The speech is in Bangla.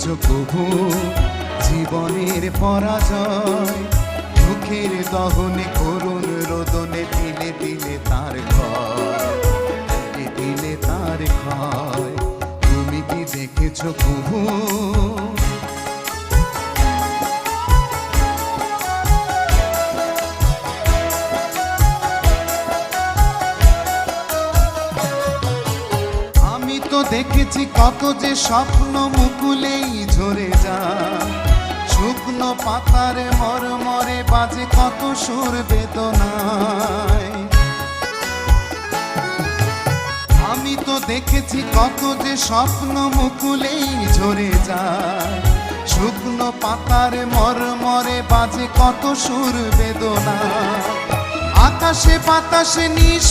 দেখেছো কবু জীবনের পরাজয়? দুঃখের দহনে করুণ রোদনে দিলে দিলে তার ক্ষয়, দিলে দিলে তার ক্ষয়। তুমি কি দেখেছো কবু? দেখেছি কত যে স্বপ্ন মুকুলেই ঝরে যায়, শুকনো পাতার মরমরে বাজে কত সুর বেদনায়। আমি তো দেখেছি কত যে স্বপ্ন মুকুলেই ঝরে যায়, শুকনো পাতার মরমরে বাজে কত সুর বেদনা। আকাশে বাতাসে নিষ্ফল